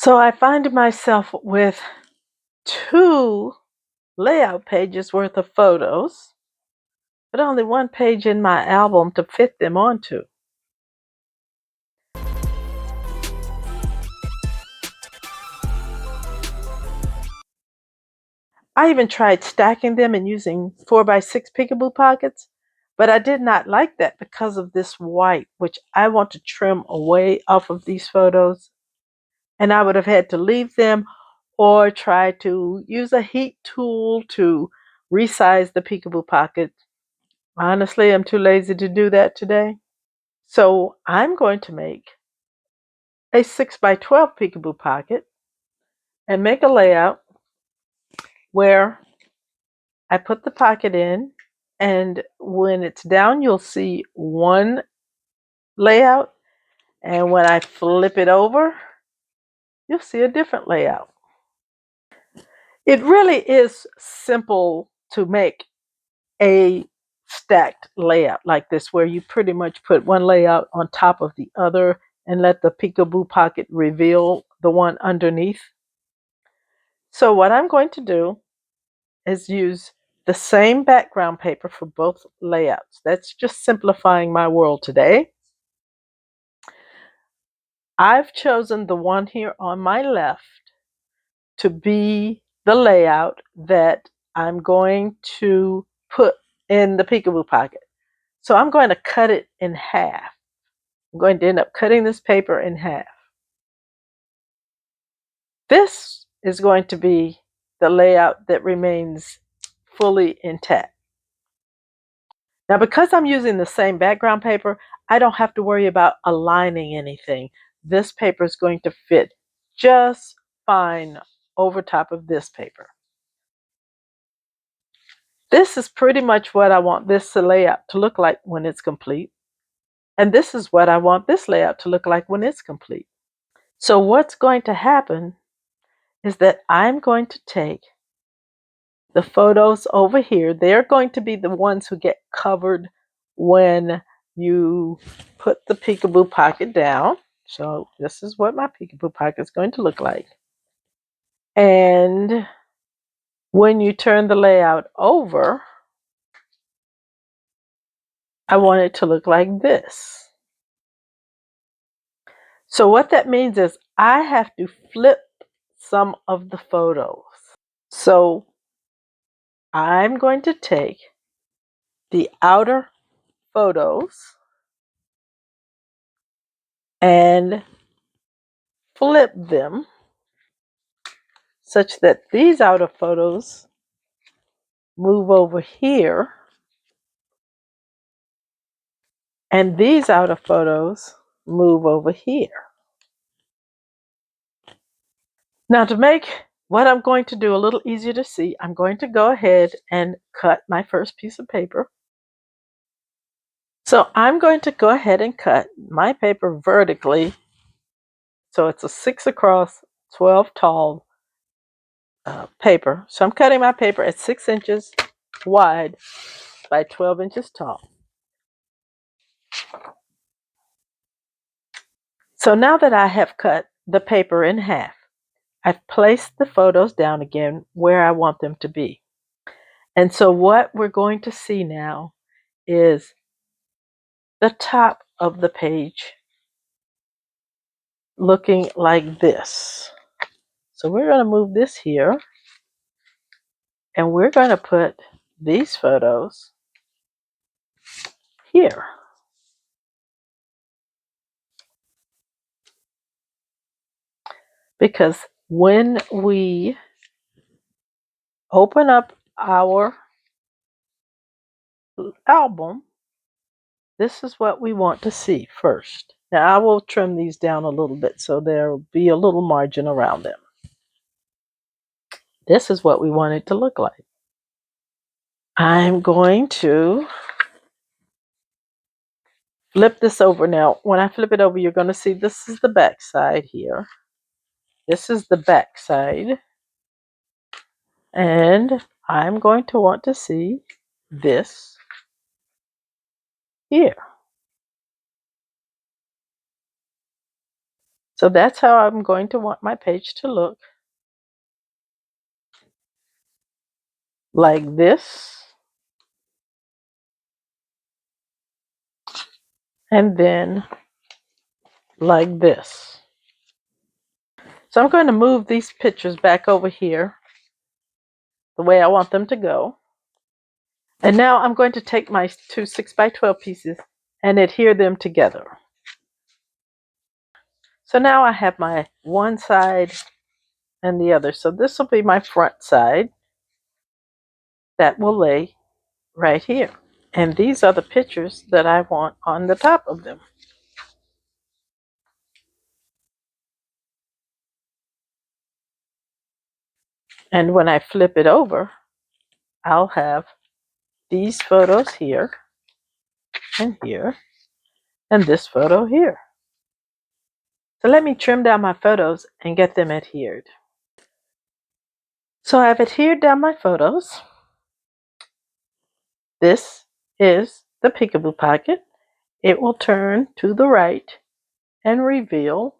So I find myself with 2 layout pages worth of photos, but only 1 page in my album to fit them onto. I even tried stacking them and using 4x6 peekaboo pockets, but I did not like that because of this white, which I want to trim away off of these photos. And I would have had to leave them or try to use a heat tool to resize the peekaboo pocket. Honestly, I'm too lazy to do that today. So I'm going to make a 6x12 peekaboo pocket and make a layout where I put the pocket in, and when it's down, you'll see one layout, and when I flip it over, you'll see a different layout. It really is simple to make a stacked layout like this, where you pretty much put one layout on top of the other and let the peekaboo pocket reveal the one underneath. So what I'm going to do is use the same background paper for both layouts. That's just simplifying my world today. I've chosen the one here on my left to be the layout that I'm going to put in the peekaboo pocket. So I'm going to cut it in half. I'm going to end up cutting this paper in half. This is going to be the layout that remains fully intact. Now, because I'm using the same background paper, I don't have to worry about aligning anything. This paper is going to fit just fine over top of this paper. This is pretty much what I want this layout to look like when it's complete. And this is what I want this layout to look like when it's complete. So what's going to happen is that I'm going to take the photos over here. They're going to be the ones who get covered when you put the peekaboo pocket down. So this is what my peekaboo pocket is going to look like. And when you turn the layout over, I want it to look like this. So what that means is I have to flip some of the photos. So I'm going to take the outer photos and flip them such that these outer photos move over here and these outer photos move over here. Now, to make what I'm going to do a little easier to see, I'm going to go ahead and cut my first piece of paper. So I'm going to go ahead and cut my paper vertically. So it's a 6 across, 12 tall paper. So I'm cutting my paper at 6 inches wide by 12 inches tall. So now that I have cut the paper in half, I've placed the photos down again where I want them to be. And so what we're going to see now is the top of the page looking like this. So we're going to move this here, and we're going to put these photos here. Because when we open up our album, this is what we want to see first. Now I will trim these down a little bit so there will be a little margin around them. This is what we want it to look like. I'm going to flip this over. Now, when I flip it over, you're going to see this is the back side here. This is the back side. And I'm going to want to see this here. So that's how I'm going to want my page to look. Like this. And then like this. So I'm going to move these pictures back over here the way I want them to go. And now I'm going to take my two 6x12 pieces and adhere them together. So now I have my one side and the other. So this will be my front side that will lay right here. And these are the pictures that I want on the top of them. And when I flip it over, I'll have these photos here and here and this photo here. So let me trim down my photos and get them adhered. So I've adhered down my photos. This is the peekaboo pocket. It will turn to the right and reveal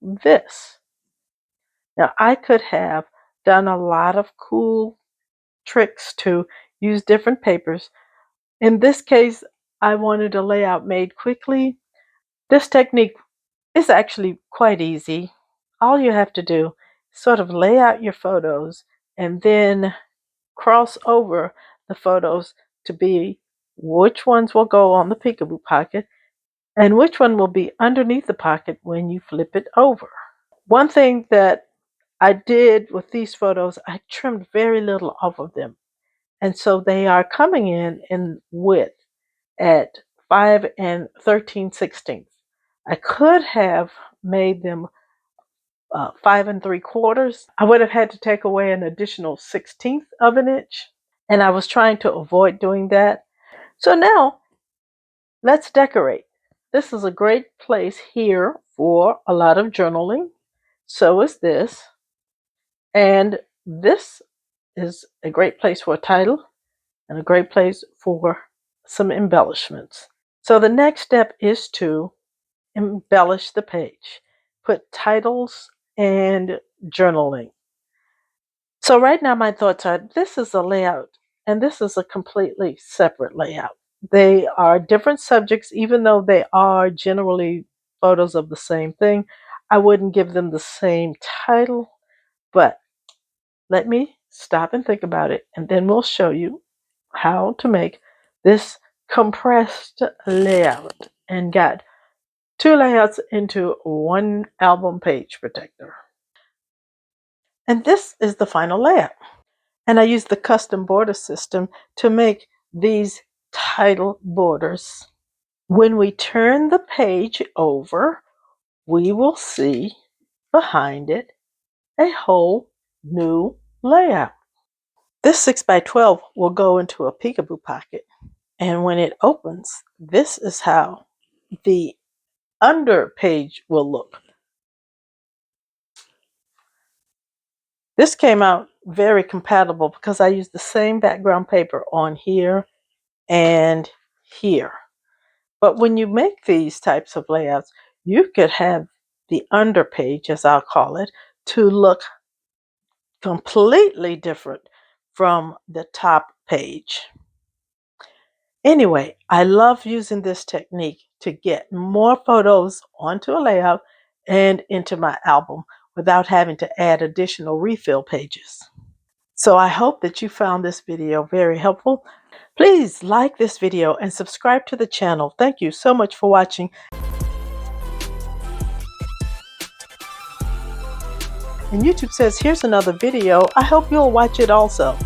this. Now I could have done a lot of cool tricks to use different papers. In this case, I wanted a layout made quickly. This technique is actually quite easy. All you have to do is sort of lay out your photos and then cross over the photos to be which ones will go on the peekaboo pocket and which one will be underneath the pocket when you flip it over. One thing that I did with these photos, I trimmed very little off of them. And so they are coming in width at 5 and 13/16. I could have made them 5 3/4. I would have had to take away an additional 1/16 of an inch. And I was trying to avoid doing that. So now let's decorate. This is a great place here for a lot of journaling. So is this. And this is a great place for a title and a great place for some embellishments. So the next step is to embellish the page. Put titles and journaling. So right now my thoughts are this is a layout and this is a completely separate layout. They are different subjects, even though they are generally photos of the same thing. I wouldn't give them the same title, but let me stop and think about it, and then we'll show you how to make this compressed layout and got two layouts into one album page protector. And this is the final layout. And I use the custom border system to make these title borders. When we turn the page over, we will see behind it a whole new layout. This 6x12 will go into a peekaboo pocket. And when it opens, this is how the under page will look. This came out very compatible because I used the same background paper on here and here. But when you make these types of layouts, you could have the under page, as I'll call it, to look completely different from the top page. Anyway, I love using this technique to get more photos onto a layout and into my album without having to add additional refill pages. So I hope that you found this video very helpful. Please like this video and subscribe to the channel. Thank you so much for watching. And YouTube says, here's another video. I hope you'll watch it also.